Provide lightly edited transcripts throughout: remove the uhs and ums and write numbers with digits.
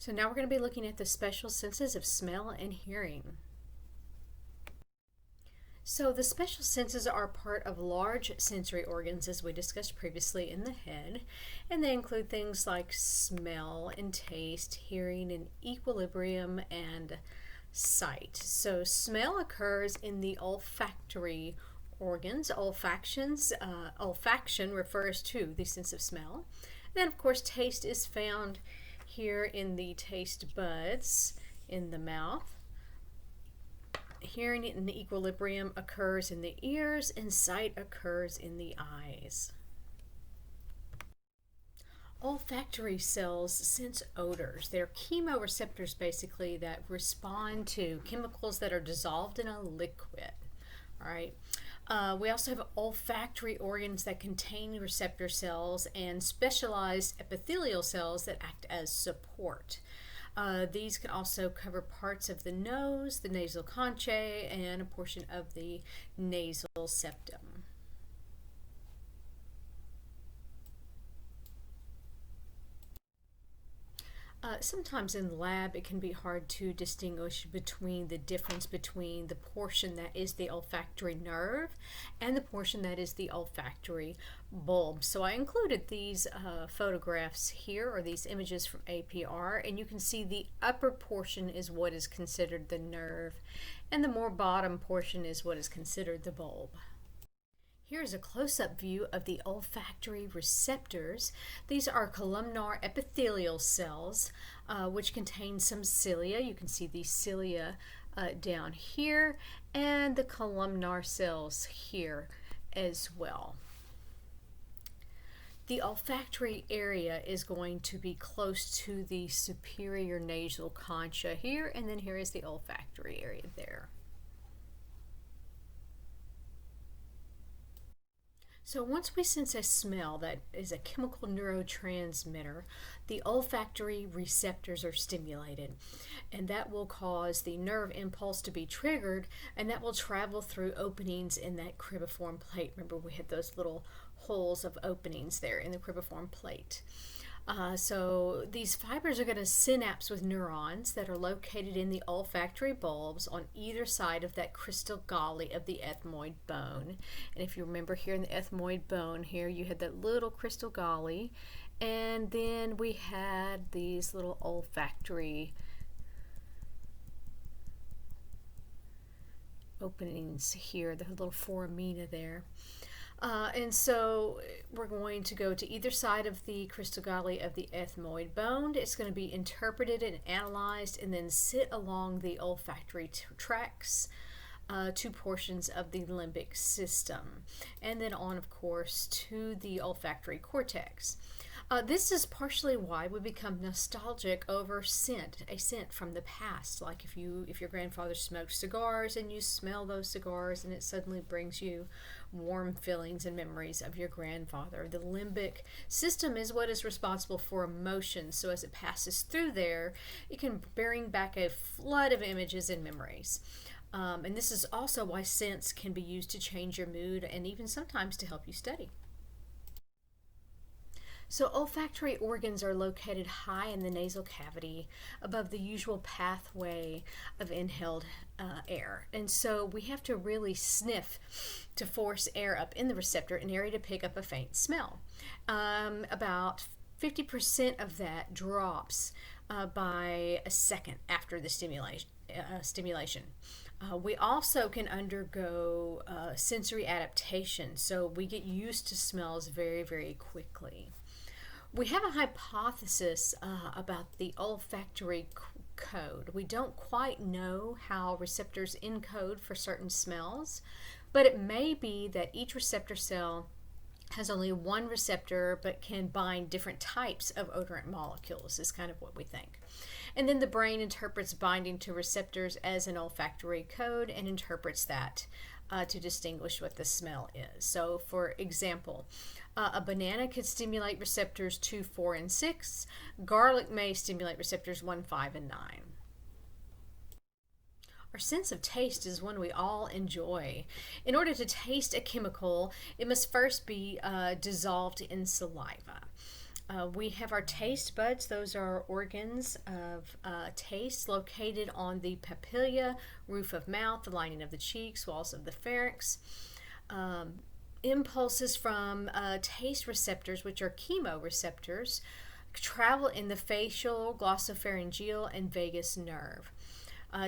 So now we're going to be looking at the special senses of smell and hearing. So the special senses are part of large sensory organs, as we discussed previously, in the head, and they include things like smell and taste, hearing and equilibrium, and sight. So smell occurs in the olfactory organs. Olfaction refers to the sense of smell. Then, of course, taste is found here in the taste buds in the mouth. Hearing and equilibrium occurs in the ears, and sight occurs in the eyes. Olfactory cells sense odors. They're chemoreceptors basically that respond to chemicals that are dissolved in a liquid. All right. We also have olfactory organs that contain receptor cells and specialized epithelial cells that act as support. These can also cover parts of the nose, the nasal conchae, and a portion of the nasal septum. Sometimes in the lab it can be hard to distinguish between the difference between the portion that is the olfactory nerve and the portion that is the olfactory bulb. So I included these photographs here, or these images from APR, and you can see the upper portion is what is considered the nerve, and the more bottom portion is what is considered the bulb. Here's a close-up view of the olfactory receptors. These are columnar epithelial cells, which contain some cilia. You can see these cilia down here, and the columnar cells here as well. The olfactory area is going to be close to the superior nasal concha here, and then here is the olfactory area there. So once we sense a smell that is a chemical neurotransmitter, the olfactory receptors are stimulated, and that will cause the nerve impulse to be triggered, and that will travel through openings in that cribriform plate. Remember, we had those little holes of openings there in the cribriform plate. So these fibers are going to synapse with neurons that are located in the olfactory bulbs on either side of that crystal galli of the ethmoid bone. And if you remember here in the ethmoid bone here, you had that little crystal galli, and then we had these little olfactory openings here, the little foramina there. And so we're going to go to either side of the crystal galli of the ethmoid bone. It's going to be interpreted and analyzed, and then sit along the olfactory tracts, two portions of the limbic system, and then on, of course, to the olfactory cortex. This is partially why we become nostalgic over scent, a scent from the past. Like if your grandfather smoked cigars and you smell those cigars, and it suddenly brings you warm feelings and memories of your grandfather. The limbic system is what is responsible for emotion. So as it passes through there, it can bring back a flood of images and memories. And this is also why scents can be used to change your mood and even sometimes to help you study. So olfactory organs are located high in the nasal cavity above the usual pathway of inhaled air. And so we have to really sniff to force air up in the receptor, an area to pick up a faint smell. About 50% of that drops by a second after the stimulation. We also can undergo sensory adaptation, so we get used to smells very, very quickly. We have a hypothesis about the olfactory code. We don't quite know how receptors encode for certain smells, but it may be that each receptor cell has only one receptor but can bind different types of odorant molecules, is kind of what we think. And then the brain interprets binding to receptors as an olfactory code and interprets that to distinguish what the smell is. So for example, a banana could stimulate receptors 2, 4, and 6. Garlic may stimulate receptors 1, 5, and 9. Our sense of taste is one we all enjoy. In order to taste a chemical, it must first be dissolved in saliva. We have our taste buds. Those are organs of taste located on the papilla, roof of mouth, the lining of the cheeks, walls of the pharynx. Impulses from taste receptors, which are chemoreceptors, travel in the facial, glossopharyngeal, and vagus nerve.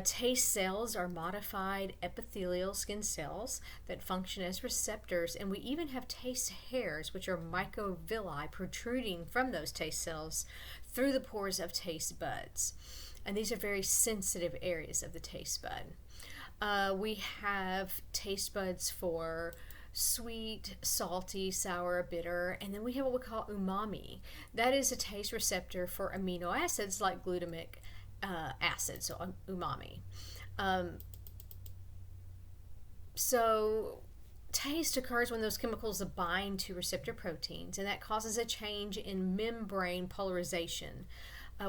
Taste cells are modified epithelial skin cells that function as receptors, and we even have taste hairs, which are microvilli protruding from those taste cells through the pores of taste buds. And these are very sensitive areas of the taste bud. We have taste buds for sweet, salty, sour, bitter, and then we have what we call umami. That is a taste receptor for amino acids like glutamic acid, so umami. So taste occurs when those chemicals bind to receptor proteins, and that causes a change in membrane polarization,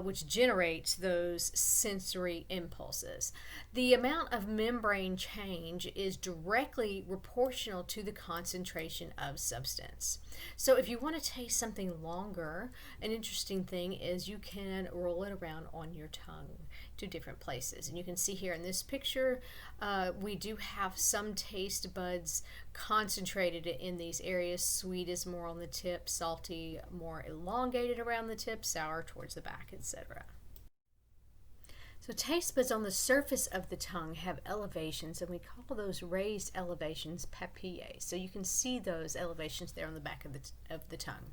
which generates those sensory impulses. The amount of membrane change is directly proportional to the concentration of substance. So if you want to taste something longer, an interesting thing is you can roll it around on your tongue to different places. And you can see here in this picture, we do have some taste buds concentrated in these areas. Sweet is more on the tip, salty more elongated around the tip, sour towards the back, etc. So taste buds on the surface of the tongue have elevations, and we call those raised elevations papillae. So you can see those elevations there on the back of the tongue.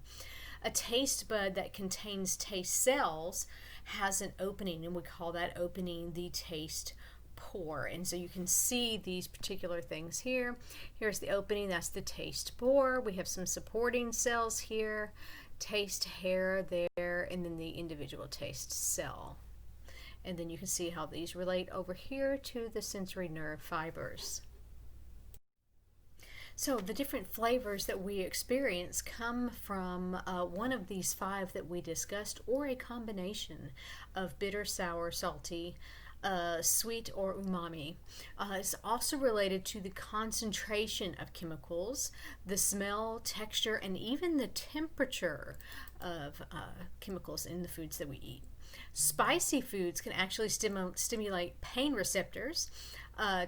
A taste bud that contains taste cells has an opening, and we call that opening the taste pore. And so you can see these particular things here. Here's the opening, that's the taste pore. We have some supporting cells here, taste hair there, and then the individual taste cell. And then you can see how these relate over here to the sensory nerve fibers. So the different flavors that we experience come from one of these five that we discussed, or a combination of bitter, sour, salty, sweet, or umami. It's also related to the concentration of chemicals, the smell, texture, and even the temperature of chemicals in the foods that we eat. Spicy foods can actually stimulate pain receptors.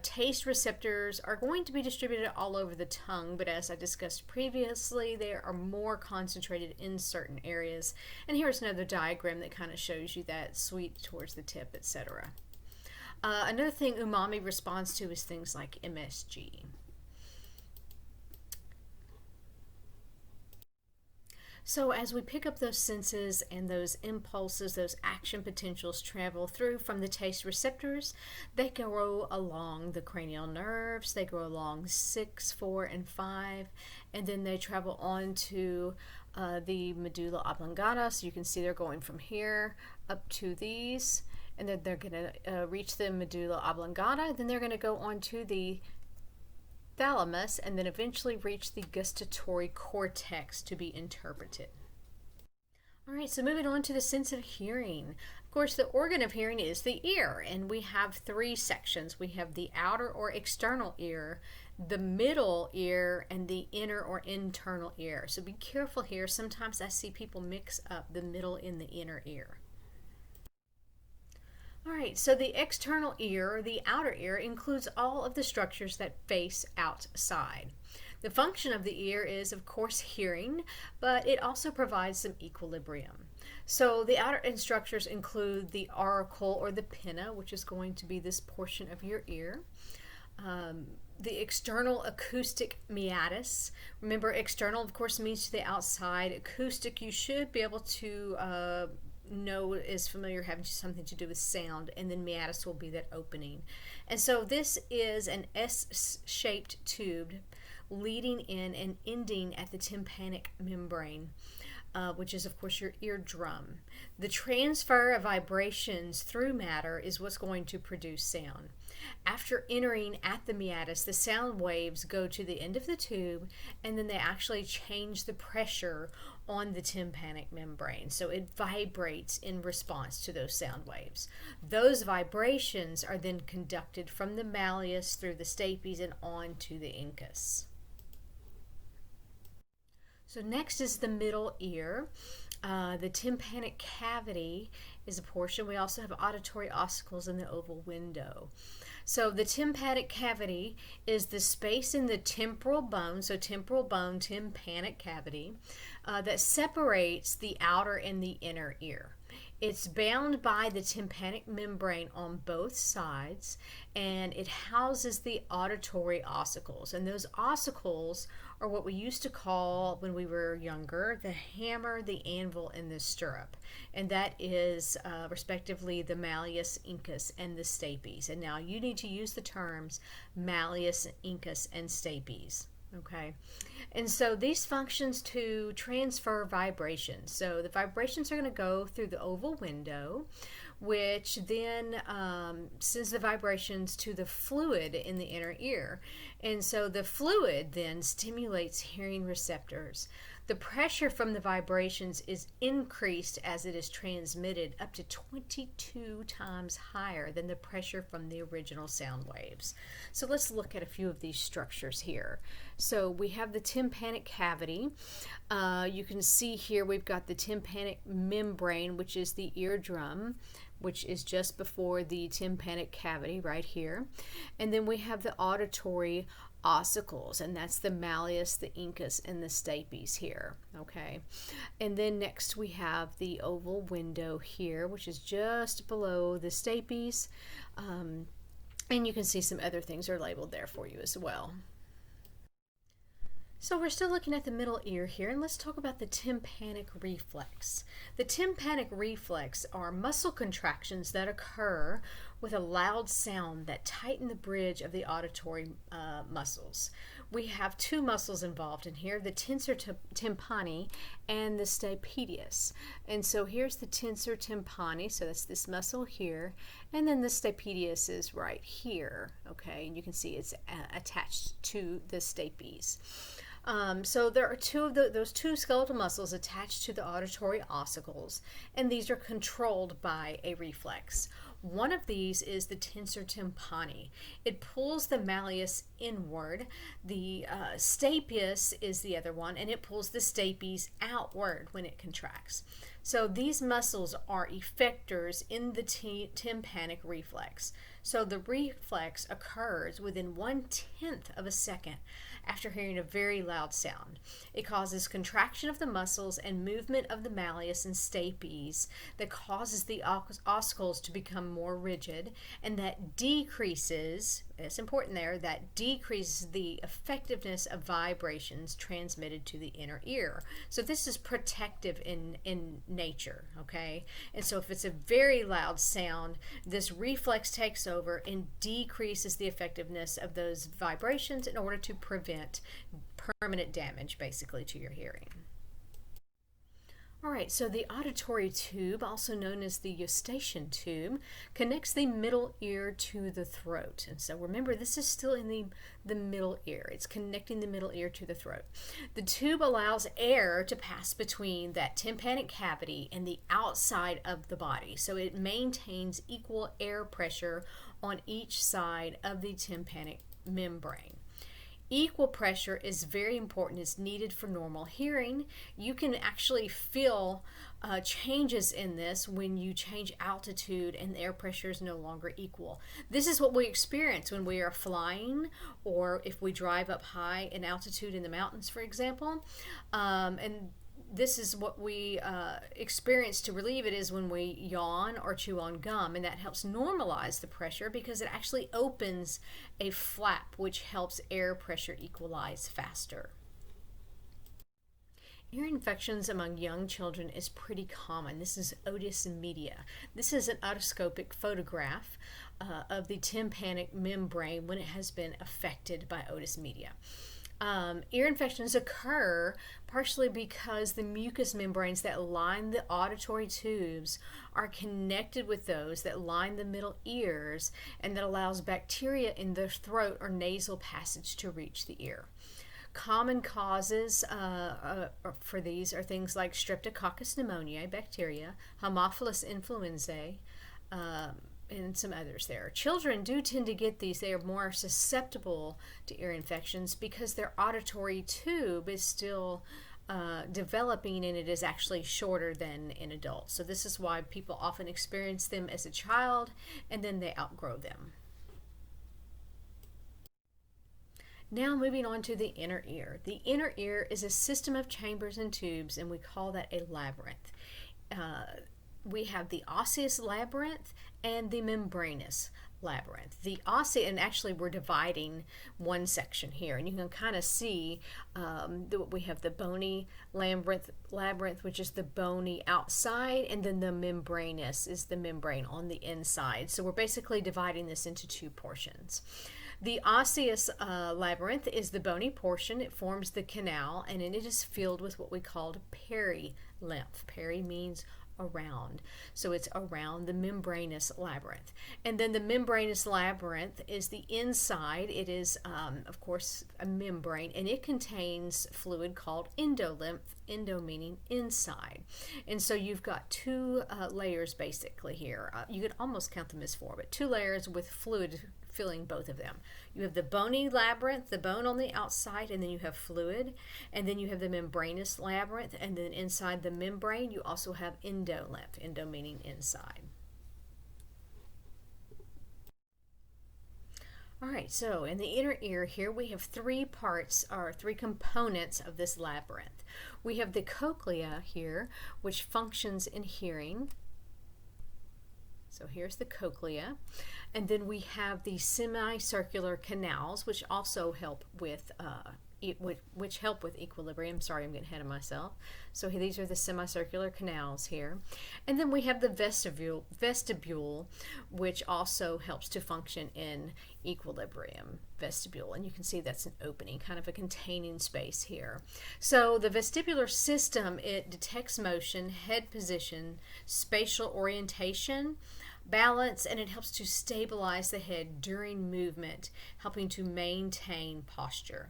Taste receptors are going to be distributed all over the tongue, but as I discussed previously, they are more concentrated in certain areas. And here's another diagram that kind of shows you that, sweet towards the tip, etc. Another thing umami responds to is things like MSG. So as we pick up those senses and those impulses, those action potentials travel through from the taste receptors, they go along the cranial nerves, they go along 6, 4, and 5, and then they travel on to the medulla oblongata. So you can see they're going from here up to these, and then they're going to reach the medulla oblongata, then they're going to go on to the thalamus, and then eventually reach the gustatory cortex to be interpreted. All right, so moving on to the sense of hearing. Of course, the organ of hearing is the ear, and we have 3 sections. We have the outer or external ear, the middle ear, and the inner or internal ear. So be careful here. Sometimes I see people mix up the middle and the inner ear. All right, so the external ear, or the outer ear, includes all of the structures that face outside. The function of the ear is, of course, hearing, but it also provides some equilibrium. So the outer end structures include the auricle or the pinna, which is going to be this portion of your ear. The external acoustic meatus. Remember, external, of course, means to the outside. Acoustic, you should be able to know is familiar, having something to do with sound, and then meatus will be that opening. And so this is an S-shaped tube leading in and ending at the tympanic membrane, which is of course your eardrum. The transfer of vibrations through matter is what's going to produce sound. After entering at the meatus, the sound waves go to the end of the tube, and then they actually change the pressure on the tympanic membrane. So it vibrates in response to those sound waves. Those vibrations are then conducted from the malleus through the stapes and on to the incus. So next is the middle ear. The tympanic cavity is a portion. We also have auditory ossicles in the oval window. So the tympanic cavity is the space in the temporal bone, so temporal bone, tympanic cavity, that separates the outer and the inner ear. It's bound by the tympanic membrane on both sides, and it houses the auditory ossicles. And those ossicles are what we used to call, when we were younger, the hammer, the anvil, and the stirrup. And that is respectively the malleus, incus, and the stapes. And now you need to use the terms malleus, incus, and stapes. Okay, and so these functions to transfer vibrations. So the vibrations are going to go through the oval window, which then sends the vibrations to the fluid in the inner ear. And so the fluid then stimulates hearing receptors. The pressure from the vibrations is increased as it is transmitted up to 22 times higher than the pressure from the original sound waves. So let's look at a few of these structures here. So we have the tympanic cavity. You can see here we've got the tympanic membrane, which is the eardrum, which is just before the tympanic cavity right here. And then we have the auditory ossicles, and that's the malleus, the incus, and the stapes here. Okay, and then next we have the oval window here, which is just below the stapes, and you can see some other things are labeled there for you as well. So we're still looking at the middle ear here, and let's talk about the tympanic reflex. The tympanic reflex are muscle contractions that occur with a loud sound that tighten the bridge of the auditory muscles. We have two muscles involved in here, the tensor tympani and the stapedius. And so here's the tensor tympani, so that's this muscle here, and then the stapedius is right here, okay, and you can see it's attached to the stapes. So there are those two skeletal muscles attached to the auditory ossicles, and these are controlled by a reflex. One of these is the tensor tympani. It pulls the malleus inward. The stapes is the other one, and it pulls the stapes outward when it contracts. So these muscles are effectors in the tympanic reflex. So the reflex occurs within 1/10 of a second after hearing a very loud sound. It causes contraction of the muscles and movement of the malleus and stapes that causes the ossicles to become more rigid, and that decreases, it's important there, that decreases the effectiveness of vibrations transmitted to the inner ear. So this is protective in nature, okay? And so if it's a very loud sound, this reflex takes over and decreases the effectiveness of those vibrations in order to prevent permanent damage, basically, to your hearing. All right, so the auditory tube, also known as the eustachian tube, connects the middle ear to the throat. And so remember, this is still in the middle ear. It's connecting the middle ear to the throat. The tube allows air to pass between that tympanic cavity and the outside of the body. So it maintains equal air pressure on each side of the tympanic membrane. Equal pressure is very important. It's needed for normal hearing. You can actually feel changes in this when you change altitude and the air pressure is no longer equal. This is what we experience when we are flying, or if we drive up high in altitude in the mountains, for example. And this is what we experience to relieve it, is when we yawn or chew on gum, and that helps normalize the pressure because it actually opens a flap, which helps air pressure equalize faster. Ear infections among young children is pretty common. This is otis media. This is an otoscopic photograph of the tympanic membrane when it has been affected by otis media. Ear infections occur partially because the mucous membranes that line the auditory tubes are connected with those that line the middle ears, and that allows bacteria in the throat or nasal passage to reach the ear. Common causes for these are things like Streptococcus pneumoniae bacteria, Haemophilus influenzae, and some others there. Children do tend to get these. They are more susceptible to ear infections because their auditory tube is still developing, and it is actually shorter than in adults. So this is why people often experience them as a child and then they outgrow them. Now moving on to the inner ear. The inner ear is a system of chambers and tubes, and we call that a labyrinth. We have the osseous labyrinth and the membranous labyrinth. The osseous, and actually we're dividing one section here, and you can kind of see we have the bony labyrinth, which is the bony outside, and then the membranous is the membrane on the inside. So we're basically dividing this into two portions. The osseous labyrinth is the bony portion. It forms the canal, and it is filled with what we call perilymph. Peri means around, so it's around the membranous labyrinth. And then the membranous labyrinth is the inside. It is of course a membrane, and it contains fluid called endolymph, endo meaning inside. And so you've got two layers basically here. You could almost count them as four, but two layers with fluid filling both of them. You have the bony labyrinth, the bone on the outside, and then you have fluid, and then you have the membranous labyrinth, and then inside the membrane you also have endolymph, endo meaning inside. All right, so in the inner ear here we have three parts, or three components of this labyrinth. We have the cochlea here, which functions in hearing. So here's the cochlea. And then we have the semicircular canals, which also help with equilibrium. Sorry, I'm getting ahead of myself. So these are the semicircular canals here. And then we have the vestibule, which also helps to function in equilibrium. Vestibule, and you can see that's an opening, kind of a containing space here. So the vestibular system, it detects motion, head position, spatial orientation, balance, and it helps to stabilize the head during movement, helping to maintain posture.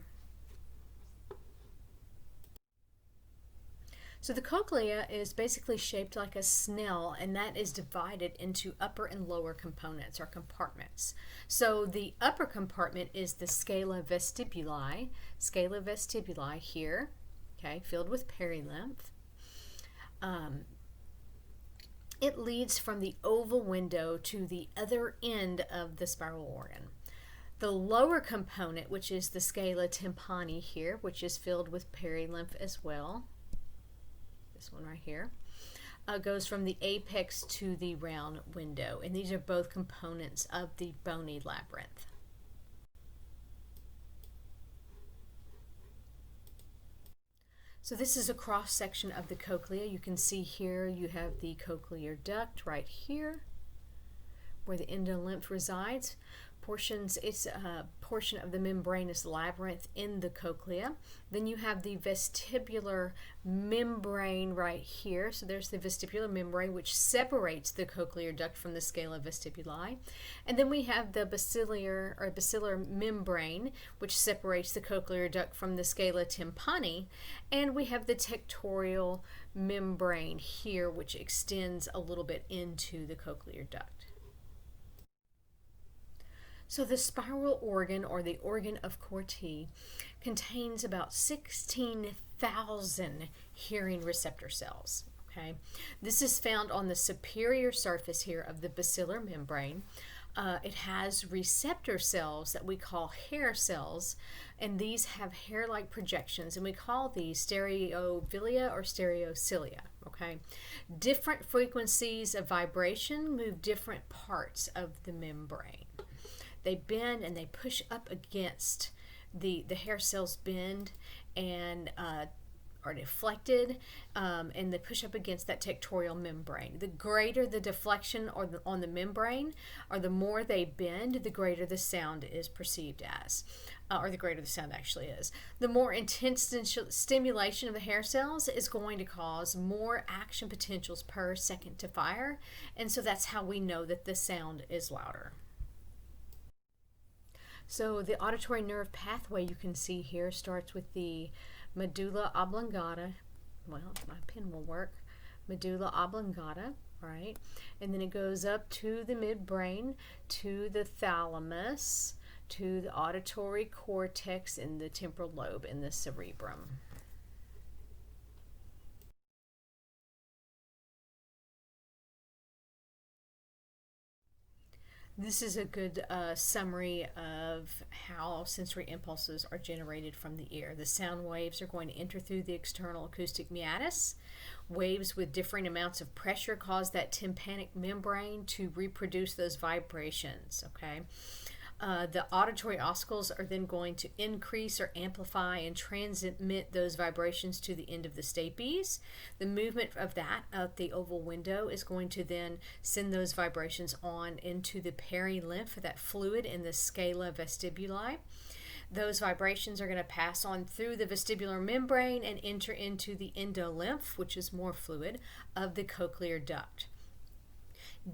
So the cochlea is basically shaped like a snell, and that is divided into upper and lower components or compartments. So the upper compartment is the scala vestibuli here, okay, filled with perilymph. It leads from the oval window to the other end of the spiral organ. The lower component, which is the scala tympani here, which is filled with perilymph as well, this one right here, goes from the apex to the round window, and these are both components of the bony labyrinth. So this is a cross section of the cochlea. You can see here you have the cochlear duct right here where the endolymph resides. It's a portion of the membranous labyrinth in the cochlea. Then you have the vestibular membrane right here. So there's the vestibular membrane, which separates the cochlear duct from the scala vestibuli. And then we have the basilar membrane, which separates the cochlear duct from the scala tympani. And we have the tectorial membrane here, which extends a little bit into the cochlear duct. So the spiral organ, or the organ of Corti, contains about 16,000 hearing receptor cells. Okay, this is found on the superior surface here of the basilar membrane. It has receptor cells that we call hair cells, and these have hair-like projections, and we call these stereovillia or stereocilia. Okay, different frequencies of vibration move different parts of the membrane. They bend and they push up against the hair cells bend and are deflected, and they push up against that tectorial membrane. The greater the deflection on the membrane, or the more they bend, the greater the sound is perceived as, or the greater the sound actually is. The more intense stimulation of the hair cells is going to cause more action potentials per second to fire, and so that's how we know that the sound is louder. So the auditory nerve pathway you can see here starts with the medulla oblongata. Well, my pen will work. Medulla oblongata, right? And then it goes up to the midbrain, to the thalamus, to the auditory cortex, and the temporal lobe in the cerebrum. This is a good summary of how sensory impulses are generated from the ear. The sound waves are going to enter through the external acoustic meatus. Waves with differing amounts of pressure cause that tympanic membrane to reproduce those vibrations, okay? The auditory ossicles are then going to increase or amplify and transmit those vibrations to the end of the stapes. The movement of that at the oval window is going to then send those vibrations on into the perilymph, that fluid in the scala vestibuli. Those vibrations are going to pass on through the vestibular membrane and enter into the endolymph, which is more fluid, of the cochlear duct.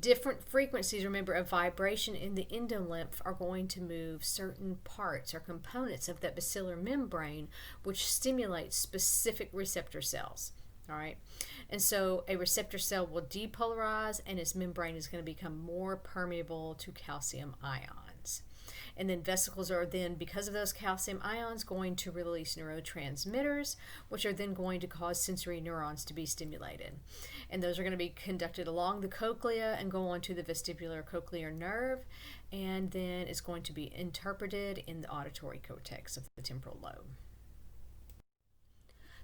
Different frequencies, remember, of vibration in the endolymph are going to move certain parts or components of that basilar membrane, which stimulates specific receptor cells. All right, and so a receptor cell will depolarize and its membrane is going to become more permeable to calcium ions. And then vesicles are then, because of those calcium ions, going to release neurotransmitters, which are then going to cause sensory neurons to be stimulated. And those are going to be conducted along the cochlea and go on to the vestibular cochlear nerve, and then it's going to be interpreted in the auditory cortex of the temporal lobe.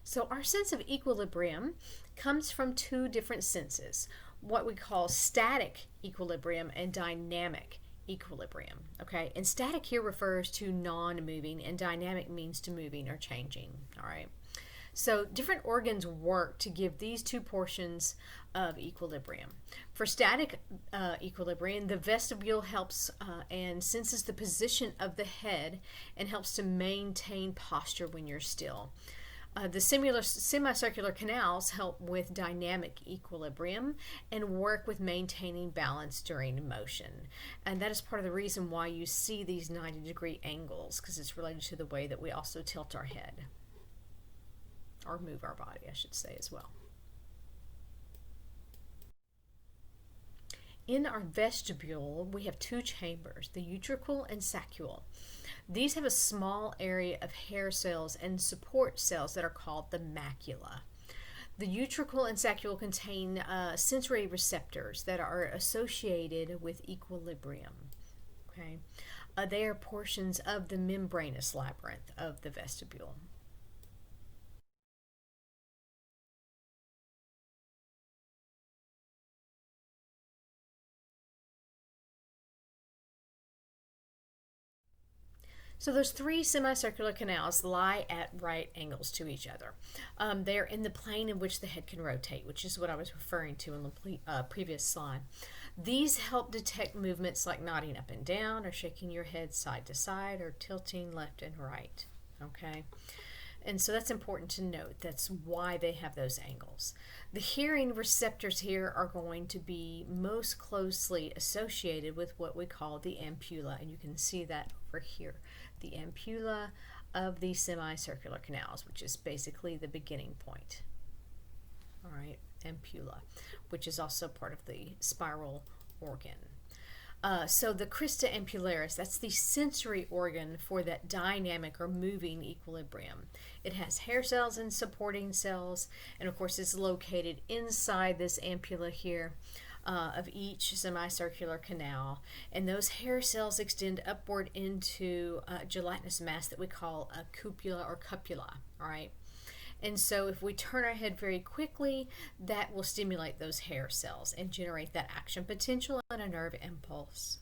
So our sense of equilibrium comes from two different senses, what we call static equilibrium and dynamic equilibrium. Okay, and static here refers to non-moving, and dynamic means to moving or changing. All right, so different organs work to give these two portions of equilibrium. For static equilibrium, the vestibule helps and senses the position of the head and helps to maintain posture when you're still. The semicircular canals help with dynamic equilibrium and work with maintaining balance during motion. And that is part of the reason why you see these 90-degree angles, because it's related to the way that we also tilt our head, or move our body, I should say, as well. In our vestibule, we have two chambers, the utricle and saccule. These have a small area of hair cells and support cells that are called the macula. The utricle and saccule contain sensory receptors that are associated with equilibrium. Okay, they are portions of the membranous labyrinth of the vestibule. So those three semicircular canals lie at right angles to each other. They're in the plane in which the head can rotate, which is what I was referring to in the previous slide. These help detect movements like nodding up and down, or shaking your head side to side, or tilting left and right. Okay, and so that's important to note. That's why they have those angles. The hearing receptors here are going to be most closely associated with what we call the ampulla, and you can see that over here. The ampulla of the semicircular canals, which is basically the beginning point. All right, ampulla, which is also part of the spiral organ. So the crista ampullaris, that's the sensory organ for that dynamic or moving equilibrium. It has hair cells and supporting cells, and of course it's located inside this ampulla here of each semicircular canal, and those hair cells extend upward into a gelatinous mass that we call a cupula or cupula. All right, and so if we turn our head very quickly, that will stimulate those hair cells and generate that action potential and a nerve impulse.